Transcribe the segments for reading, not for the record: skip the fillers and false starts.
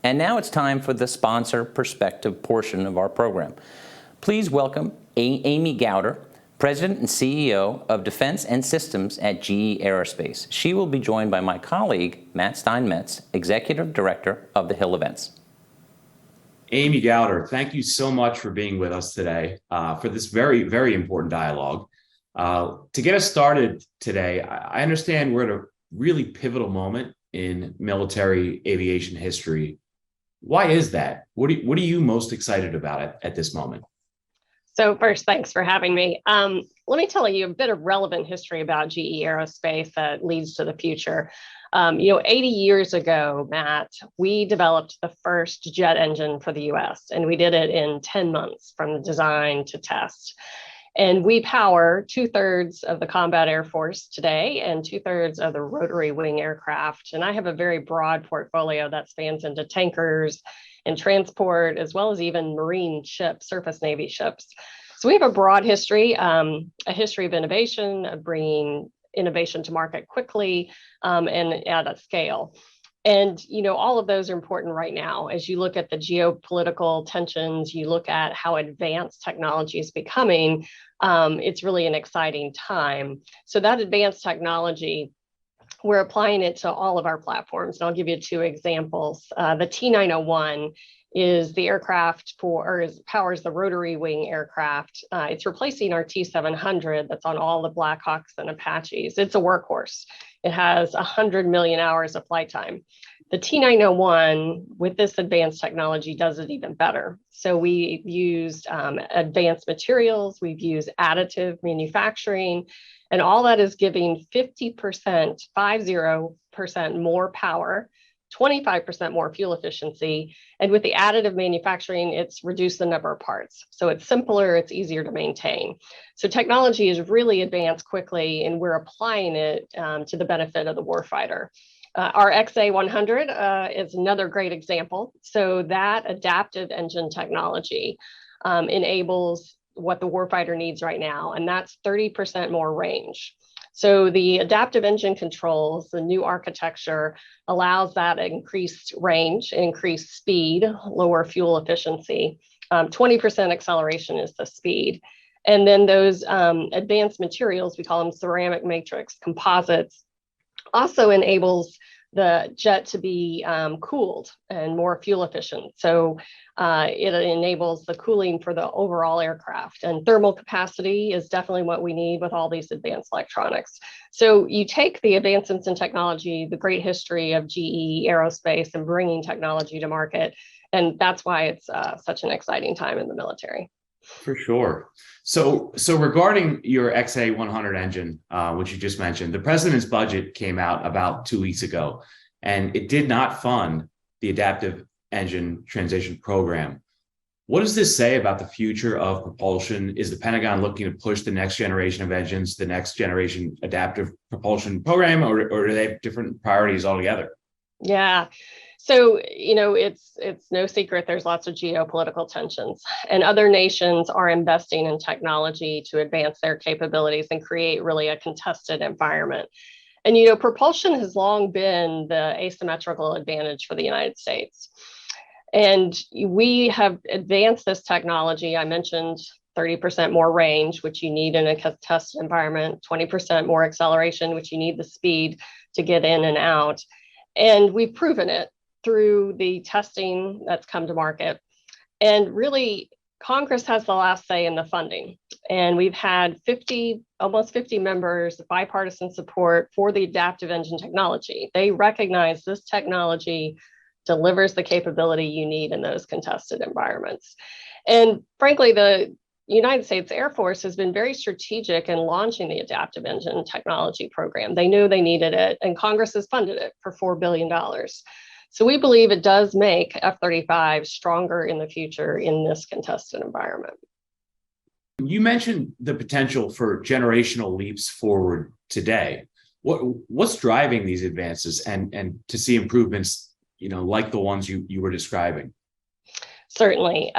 And now it's time for the sponsor perspective portion of our program. Please welcome Amy Gowder, President and CEO of Defense and Systems at GE Aerospace. She will be joined by my colleague, Matt Steinmetz, Executive Director of the Hill Events. Amy Gowder, thank you so much for being with us today for this very, very important dialogue. To get us started today, I understand we're at a really pivotal moment in military aviation history. Why is that? What are you most excited about at this moment? So first, thanks for having me. Let me tell you a bit of relevant history about GE Aerospace that leads to the future. 80 years ago, Matt, we developed the first jet engine for the US, and we did it in 10 months from the design to test. And we power 2/3 of the combat air force today and 2/3 of the rotary wing aircraft. And I have a very broad portfolio that spans into tankers and transport, as well as even marine ships, surface Navy ships. So we have a broad history, a history of innovation, of bringing innovation to market quickly and at a scale. And, all of those are important right now. As you look at the geopolitical tensions, you look at how advanced technology is becoming, it's really an exciting time. So that advanced technology, we're applying it to all of our platforms. And I'll give you two examples. The T901 is the aircraft powers the rotary wing aircraft. It's replacing our T700 that's on all the Blackhawks and Apaches. It's a workhorse. It has 100 million hours of flight time. The T901 with this advanced technology does it even better. So we used advanced materials, we've used additive manufacturing, and all that is giving 50% more power, 25% more fuel efficiency. And with the additive manufacturing, it's reduced the number of parts. So it's simpler, it's easier to maintain. So technology is really advanced quickly, and we're applying it to the benefit of the warfighter. Our XA100 is another great example. So that adaptive engine technology enables what the warfighter needs right now, and that's 30% more range. So the adaptive engine controls, the new architecture allows that increased range, increased speed, lower fuel efficiency. 20% acceleration is the speed. And then those advanced materials, we call them ceramic matrix composites, also enables the jet to be cooled and more fuel efficient. So it enables the cooling for the overall aircraft, and thermal capacity is definitely what we need with all these advanced electronics. So you take the advancements in technology, the great history of GE Aerospace and bringing technology to market, and that's why it's such an exciting time in the military. For sure. So regarding your XA100 engine, which you just mentioned, the president's budget came out about 2 weeks ago, and it did not fund the adaptive engine transition program. What does this say about the future of propulsion? Is the Pentagon looking to push the next generation of engines, the next generation adaptive propulsion program, or do they have different priorities altogether? Yeah. So, it's no secret there's lots of geopolitical tensions, and other nations are investing in technology to advance their capabilities and create really a contested environment. And, propulsion has long been the asymmetrical advantage for the United States. And we have advanced this technology. I mentioned 30% more range, which you need in a contested environment, 20% more acceleration, which you need the speed to get in and out. And we've proven it through the testing that's come to market. And really, Congress has the last say in the funding. And we've had almost 50 members, bipartisan support for the adaptive engine technology. They recognize this technology delivers the capability you need in those contested environments. And frankly, the United States Air Force has been very strategic in launching the adaptive engine technology program. They knew they needed it, and Congress has funded it for $4 billion. So we believe it does make F-35 stronger in the future in this contested environment. You mentioned the potential for generational leaps forward today. What's driving these advances and to see improvements, like the ones you were describing? Certainly.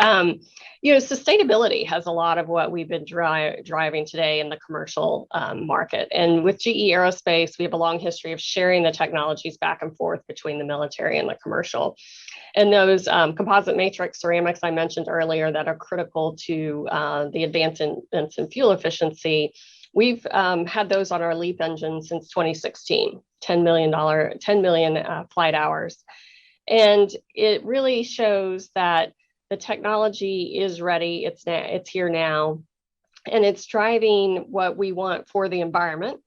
Sustainability has a lot of what we've been driving today in the commercial market. And with GE Aerospace, we have a long history of sharing the technologies back and forth between the military and the commercial. And those composite matrix ceramics I mentioned earlier that are critical to the advancements in fuel efficiency, we've had those on our LEAP engine since 2016, $10 million flight hours. And it really shows that the technology is ready, it's here now, and it's driving what we want for the environment.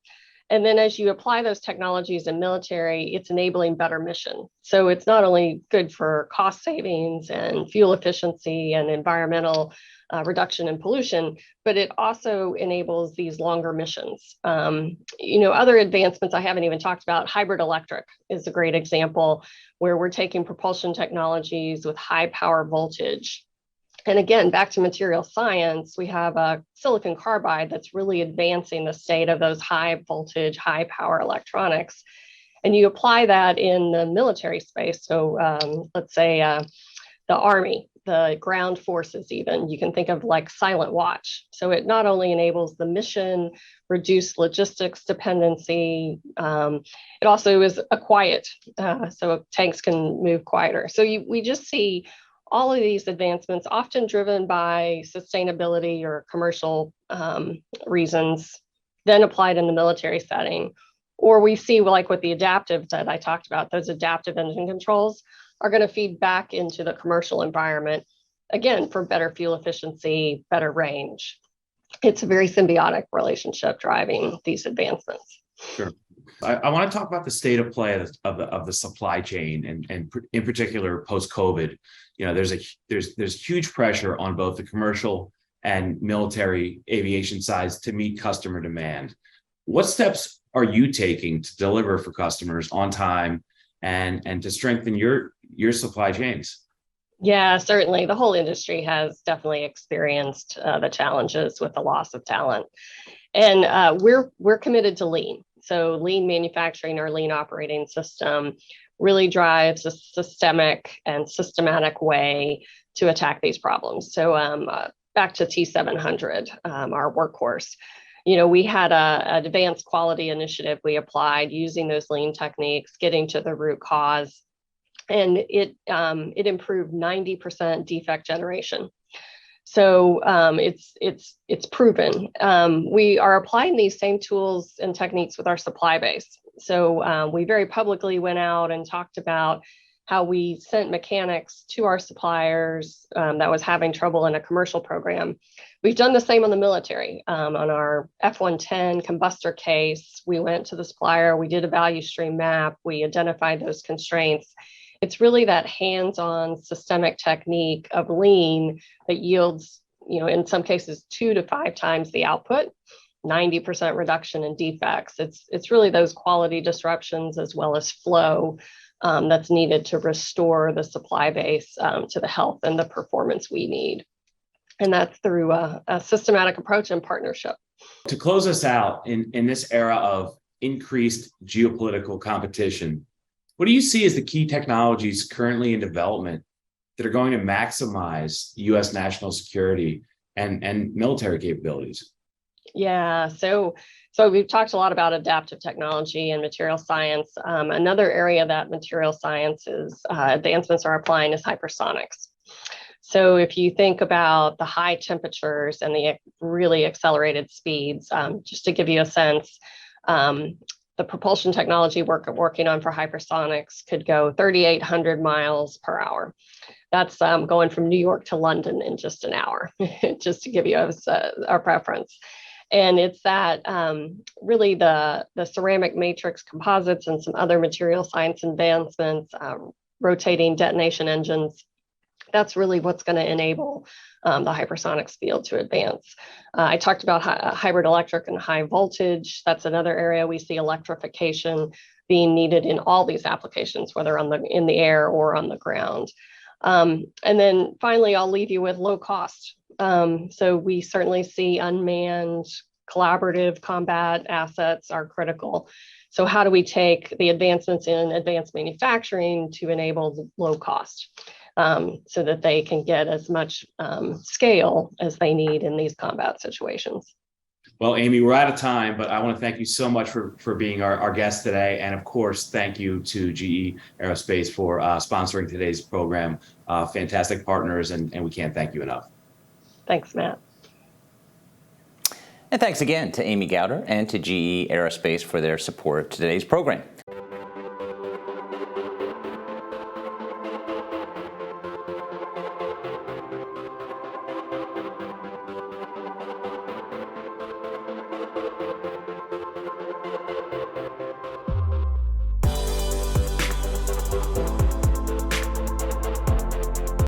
And then as you apply those technologies in military, it's enabling better mission. So it's not only good for cost savings and fuel efficiency and environmental reduction in pollution, but it also enables these longer missions. Other advancements I haven't even talked about, hybrid electric is a great example where we're taking propulsion technologies with high power voltage. And again, back to material science, we have a silicon carbide that's really advancing the state of those high voltage, high power electronics. And you apply that in the military space. So let's say the Army, the ground forces even, you can think of like silent watch. So it not only enables the mission, reduce logistics dependency, it also is a quiet, so tanks can move quieter. So we just see all of these advancements often driven by sustainability or commercial reasons, then applied in the military setting. Or we see, like with the adaptive that I talked about, those adaptive engine controls are going to feed back into the commercial environment, again, for better fuel efficiency, better range. It's a very symbiotic relationship driving these advancements. Sure. I want to talk about the state of play of the supply chain and in particular post-COVID. There's huge pressure on both the commercial and military aviation sides to meet customer demand. What steps are you taking to deliver for customers on time and to strengthen your supply chains? Yeah, certainly. The whole industry has definitely experienced the challenges with the loss of talent. And we're committed to lean. So lean manufacturing or lean operating system really drives a systemic and systematic way to attack these problems. So back to T700, our workhorse, we had an advanced quality initiative we applied using those lean techniques, getting to the root cause, and it improved 90% defect generation. So it's proven. We are applying these same tools and techniques with our supply base. So we very publicly went out and talked about how we sent mechanics to our suppliers that was having trouble in a commercial program. We've done the same on the military. On our F-110 combustor case, we went to the supplier, we did a value stream map, we identified those constraints. It's really that hands-on systemic technique of lean that yields, in some cases 2 to 5 times the output, 90% reduction in defects. It's really those quality disruptions as well as flow that's needed to restore the supply base to the health and the performance we need. And that's through a systematic approach and partnership. To close us out in this era of increased geopolitical competition, what do you see as the key technologies currently in development that are going to maximize U.S. national security and military capabilities? Yeah, so we've talked a lot about adaptive technology and material science. Another area that material science's advancements are applying is hypersonics. So if you think about the high temperatures and the really accelerated speeds, just to give you a sense, the propulsion technology working on for hypersonics could go 3,800 miles per hour. That's going from New York to London in just an hour, just to give you our preference. And it's that really the ceramic matrix composites and some other material science advancements, rotating detonation engines. That's really what's going to enable the hypersonics field to advance. I talked about hybrid electric and high voltage. That's another area we see electrification being needed in all these applications, whether in the air or on the ground. And then finally, I'll leave you with low cost. So we certainly see unmanned collaborative combat assets are critical. So how do we take the advancements in advanced manufacturing to enable low cost? So that they can get as much scale as they need in these combat situations. Well, Amy, we're out of time, but I want to thank you so much for being our guest today. And of course, thank you to GE Aerospace for sponsoring today's program. Fantastic partners, and we can't thank you enough. Thanks, Matt. And thanks again to Amy Gowder and to GE Aerospace for their support of today's program.